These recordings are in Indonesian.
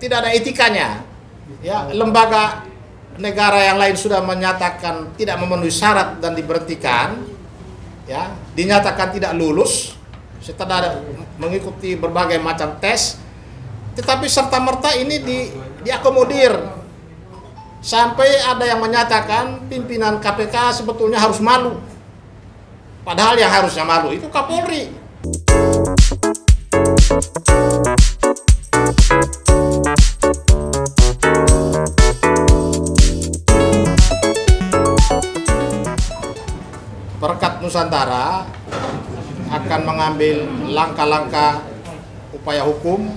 tidak ada etikanya. Ya, lembaga negara yang lain sudah menyatakan tidak memenuhi syarat dan diberhentikan, ya, dinyatakan tidak lulus setelah mengikuti berbagai macam tes, tetapi serta-merta ini diakomodir sampai ada yang menyatakan pimpinan KPK sebetulnya harus malu, padahal yang harusnya malu itu Kapolri. Perekat Nusantara akan mengambil langkah-langkah upaya hukum,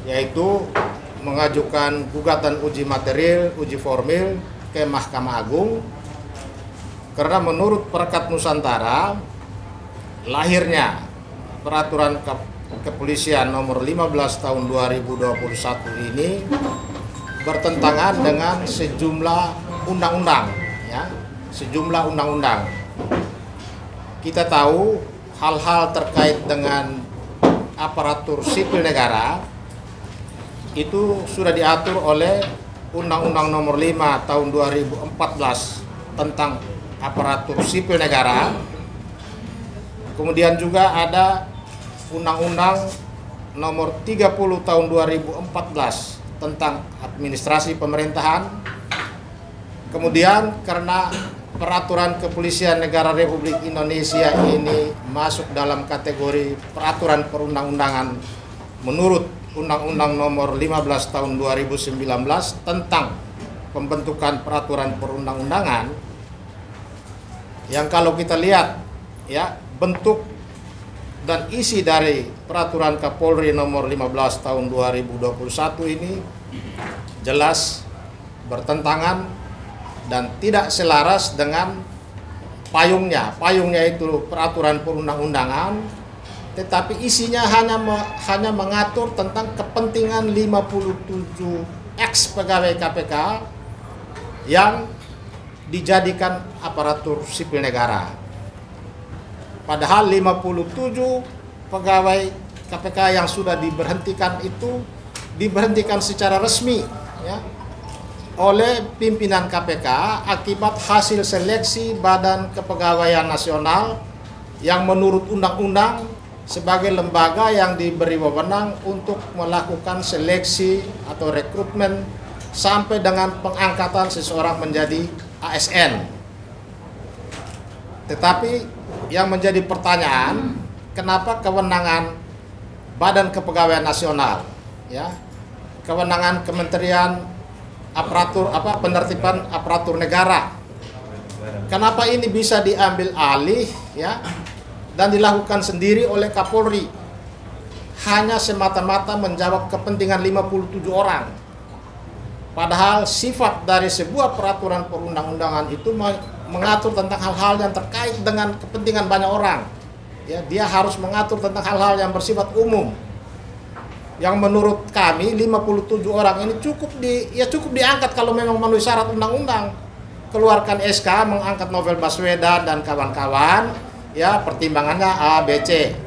yaitu mengajukan gugatan uji material, uji formil ke Mahkamah Agung, karena menurut Perekat Nusantara lahirnya peraturan kepolisian nomor 15 tahun 2021 ini bertentangan dengan sejumlah undang-undang, ya. Sejumlah undang-undang. Kita tahu hal-hal terkait dengan aparatur sipil negara itu sudah diatur oleh Undang-Undang Nomor 5 Tahun 2014 tentang aparatur sipil negara. Kemudian juga ada Undang-Undang Nomor 30 Tahun 2014 tentang administrasi pemerintahan. Kemudian karena peraturan kepolisian negara Republik Indonesia ini masuk dalam kategori peraturan perundang-undangan menurut Undang-Undang Nomor 15 Tahun 2019 tentang pembentukan peraturan perundang-undangan, yang kalau kita lihat, ya, bentuk dan isi dari peraturan Kapolri Nomor 15 Tahun 2021 ini jelas bertentangan dan tidak selaras dengan payungnya. Payungnya itu peraturan perundang-undangan, tetapi isinya hanya mengatur tentang kepentingan 57 ex pegawai KPK yang dijadikan aparatur sipil negara. Padahal 57 pegawai KPK yang sudah diberhentikan itu diberhentikan secara resmi, ya, oleh pimpinan KPK akibat hasil seleksi Badan Kepegawaian Nasional yang menurut undang-undang sebagai lembaga yang diberi wewenang untuk melakukan seleksi atau rekrutmen sampai dengan pengangkatan seseorang menjadi ASN. Tetapi yang menjadi pertanyaan, kenapa kewenangan Badan Kepegawaian Nasional, ya, kewenangan Kementerian penertiban aparatur negara, kenapa ini bisa diambil alih, ya, dan dilakukan sendiri oleh Kapolri, hanya semata-mata menjawab kepentingan 57 orang. Padahal sifat dari sebuah peraturan perundang-undangan itu mengatur tentang hal-hal yang terkait dengan kepentingan banyak orang, ya, dia harus mengatur tentang hal-hal yang bersifat umum. Yang menurut kami 57 orang ini cukup diangkat kalau memang memenuhi syarat undang-undang. Keluarkan SK mengangkat Novel Baswedan dan kawan-kawan, ya, pertimbangannya A, B, C.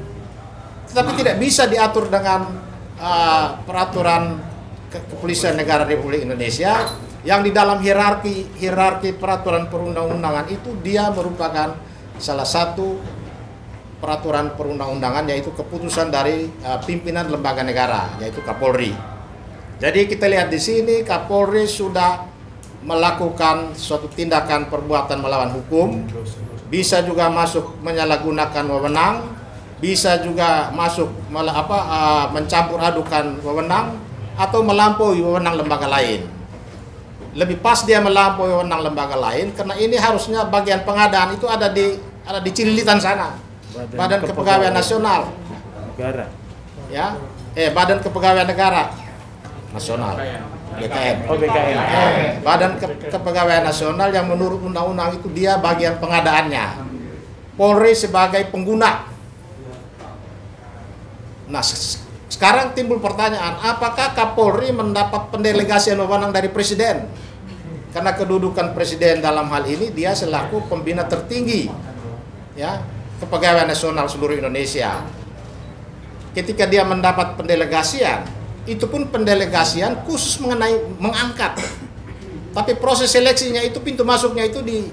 Tetapi tidak bisa diatur dengan peraturan kepolisian negara Republik Indonesia yang di dalam hierarki peraturan perundang-undangan itu dia merupakan salah satu peraturan perundang-undangan, yaitu keputusan dari pimpinan lembaga negara, yaitu Kapolri. Jadi kita lihat di sini Kapolri sudah melakukan suatu tindakan perbuatan melawan hukum, bisa juga masuk menyalahgunakan wewenang, bisa juga masuk mencampur adukan wewenang atau melampaui wewenang lembaga lain. Lebih pas dia melampaui wewenang lembaga lain, karena ini harusnya bagian pengadaan itu ada di Cililitan sana. Badan Kepegawaian Nasional Negara, ya, Badan Kepegawaian Negara Nasional, BKN. Oh, BKN. Badan Kepegawaian Nasional yang menurut undang-undang itu dia bagian pengadaannya. Polri sebagai pengguna. Nah, sekarang timbul pertanyaan, apakah Kapolri mendapat pendelegasian wewenang dari Presiden? Karena kedudukan Presiden dalam hal ini dia selaku pembina tertinggi, ya, Kepegawaian Nasional seluruh Indonesia. Ketika dia mendapat pendelegasian, itu pun pendelegasian khusus mengenai mengangkat. Tapi proses seleksinya itu, pintu masuknya itu di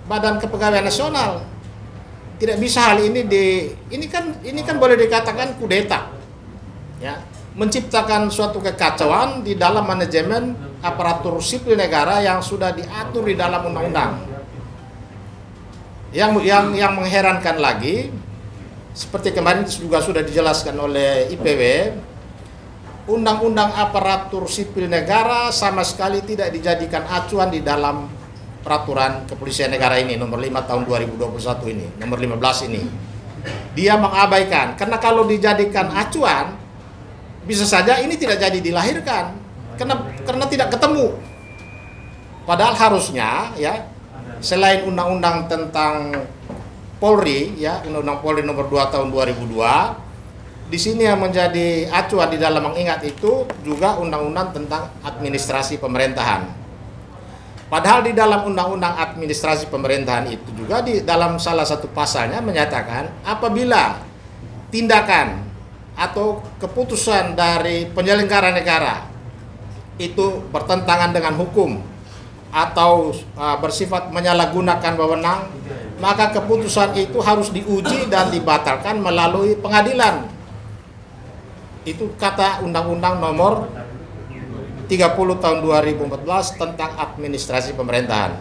Badan Kepegawaian Nasional. Tidak bisa hal ini ini kan boleh dikatakan kudeta. Ya, menciptakan suatu kekacauan di dalam manajemen aparatur sipil negara yang sudah diatur di dalam undang-undang. Yang mengherankan lagi, seperti kemarin juga sudah dijelaskan oleh IPW, Undang-Undang Aparatur Sipil Negara sama sekali tidak dijadikan acuan di dalam peraturan kepolisian negara ini, nomor 5 tahun 2021 ini, nomor 15 ini. Dia mengabaikan, karena kalau dijadikan acuan, bisa saja ini tidak jadi dilahirkan, karena tidak ketemu. Padahal harusnya, ya, selain undang-undang tentang Polri, ya, Undang-Undang Polri nomor 2 tahun 2002, di sini yang menjadi acuan di dalam mengingat itu juga undang-undang tentang administrasi pemerintahan. Padahal di dalam undang-undang administrasi pemerintahan itu juga di dalam salah satu pasalnya menyatakan apabila tindakan atau keputusan dari penyelenggara negara itu bertentangan dengan hukum atau bersifat menyalahgunakan wewenang, maka keputusan itu harus diuji dan dibatalkan melalui pengadilan. Itu kata Undang-Undang nomor 30 tahun 2014 tentang administrasi pemerintahan.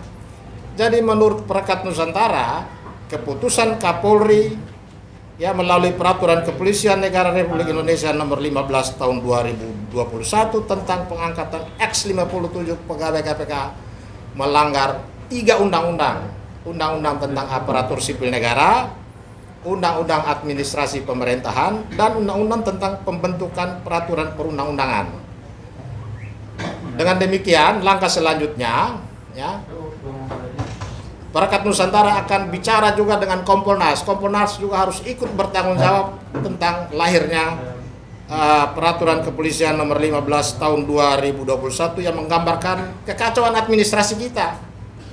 Jadi menurut Perekat Nusantara, keputusan Kapolri ya melalui peraturan Kepolisian Negara Republik Indonesia nomor 15 tahun 2021 tentang pengangkatan X57 pegawai KPK melanggar 3 undang-undang. Undang-undang tentang aparatur sipil negara, Undang-Undang administrasi pemerintahan, dan Undang-Undang tentang pembentukan peraturan perundang-undangan. Dengan demikian, langkah selanjutnya, ya, Perekat Nusantara akan bicara juga dengan Kompolnas. Kompolnas juga harus ikut bertanggung jawab tentang lahirnya peraturan kepolisian nomor 15 tahun 2021 yang menggambarkan kekacauan administrasi kita.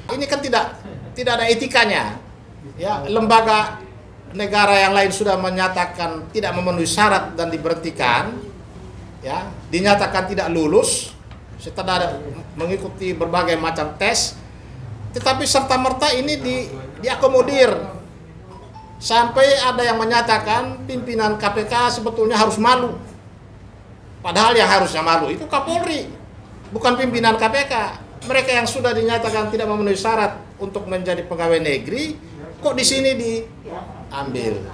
Ini kan tidak ada etikanya. Ya, lembaga negara yang lain sudah menyatakan tidak memenuhi syarat dan diberhentikan, ya, dinyatakan tidak lulus setelah mengikuti berbagai macam tes, tetapi serta-merta ini diakomodir. Sampai ada yang menyatakan pimpinan KPK sebetulnya harus malu. Padahal yang harusnya malu itu Kapolri, bukan pimpinan KPK. Mereka yang sudah dinyatakan tidak memenuhi syarat untuk menjadi pegawai negeri, kok di sini diambil.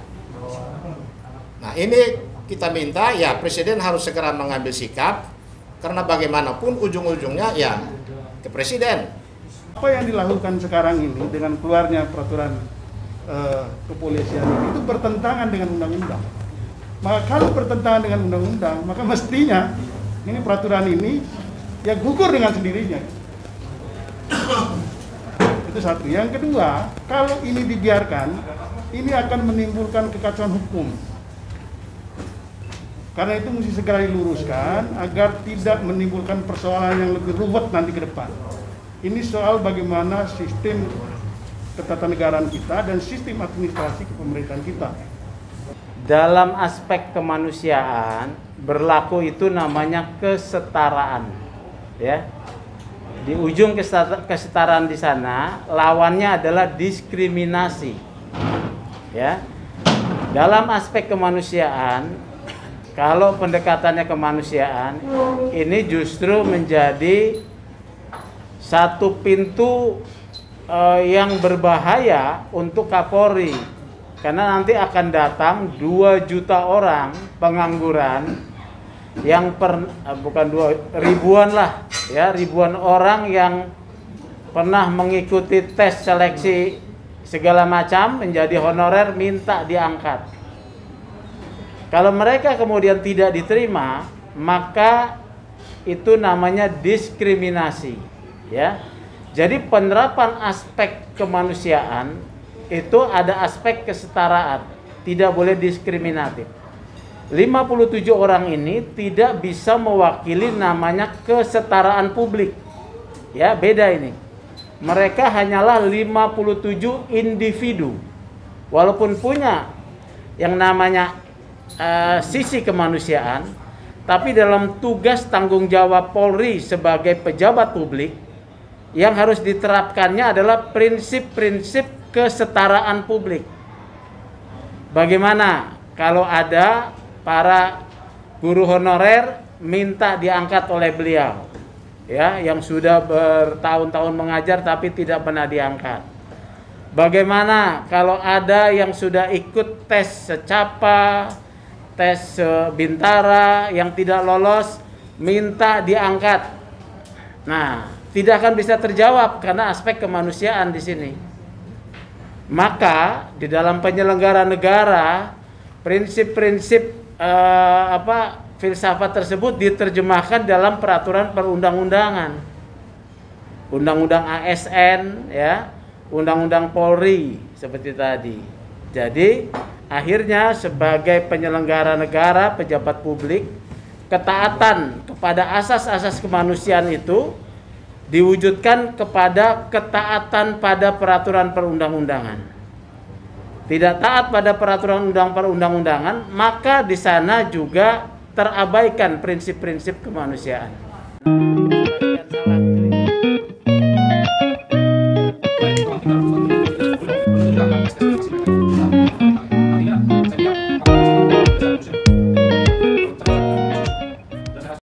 Nah, ini kita minta ya Presiden harus segera mengambil sikap. Karena bagaimanapun ujung-ujungnya ya ke Presiden. Apa yang dilakukan sekarang ini dengan keluarnya peraturan kepolisian itu bertentangan dengan undang-undang. Maka kalau bertentangan dengan undang-undang, maka mestinya ini peraturan ini ya gugur dengan sendirinya. Itu satu. Yang kedua, kalau ini dibiarkan, ini akan menimbulkan kekacauan hukum. Karena itu mesti segera diluruskan agar tidak menimbulkan persoalan yang lebih ruwet nanti ke depan. Ini soal bagaimana sistem ketatanegaraan kita dan sistem administrasi kepemerintahan kita. Dalam aspek kemanusiaan berlaku itu namanya kesetaraan, ya. Di ujung kesetaraan di sana lawannya adalah diskriminasi, ya. Dalam aspek kemanusiaan, kalau pendekatannya kemanusiaan, ini justru menjadi satu pintu yang berbahaya untuk Kapolri. Karena nanti akan datang 2 juta orang pengangguran yang ribuan lah, ya, ribuan orang yang pernah mengikuti tes seleksi segala macam menjadi honorer minta diangkat. Kalau mereka kemudian tidak diterima, maka itu namanya diskriminasi, ya. Jadi penerapan aspek kemanusiaan itu ada aspek kesetaraan, tidak boleh diskriminatif. 57 orang ini tidak bisa mewakili namanya kesetaraan publik. Ya, beda ini. Mereka hanyalah 57 individu. Walaupun punya yang namanya sisi kemanusiaan, Tapi dalam tugas tanggung jawab Polri sebagai pejabat publik, yang harus diterapkannya adalah prinsip-prinsip kesetaraan publik. Bagaimana kalau ada para guru honorer minta diangkat oleh beliau, ya, yang sudah bertahun-tahun mengajar tapi tidak pernah diangkat? Bagaimana kalau ada yang sudah ikut tes secapa, tes bintara yang tidak lolos, minta diangkat? Nah, tidak akan bisa terjawab karena aspek kemanusiaan di sini. Maka di dalam penyelenggara negara, prinsip-prinsip filsafat tersebut diterjemahkan dalam peraturan perundang-undangan, undang-undang ASN, ya, undang-undang Polri seperti tadi. Jadi akhirnya sebagai penyelenggara negara, pejabat publik, ketaatan kepada asas-asas kemanusiaan itu diwujudkan kepada ketaatan pada peraturan perundang-undangan. Tidak taat pada peraturan perundang-undangan, maka di sana juga terabaikan prinsip-prinsip kemanusiaan.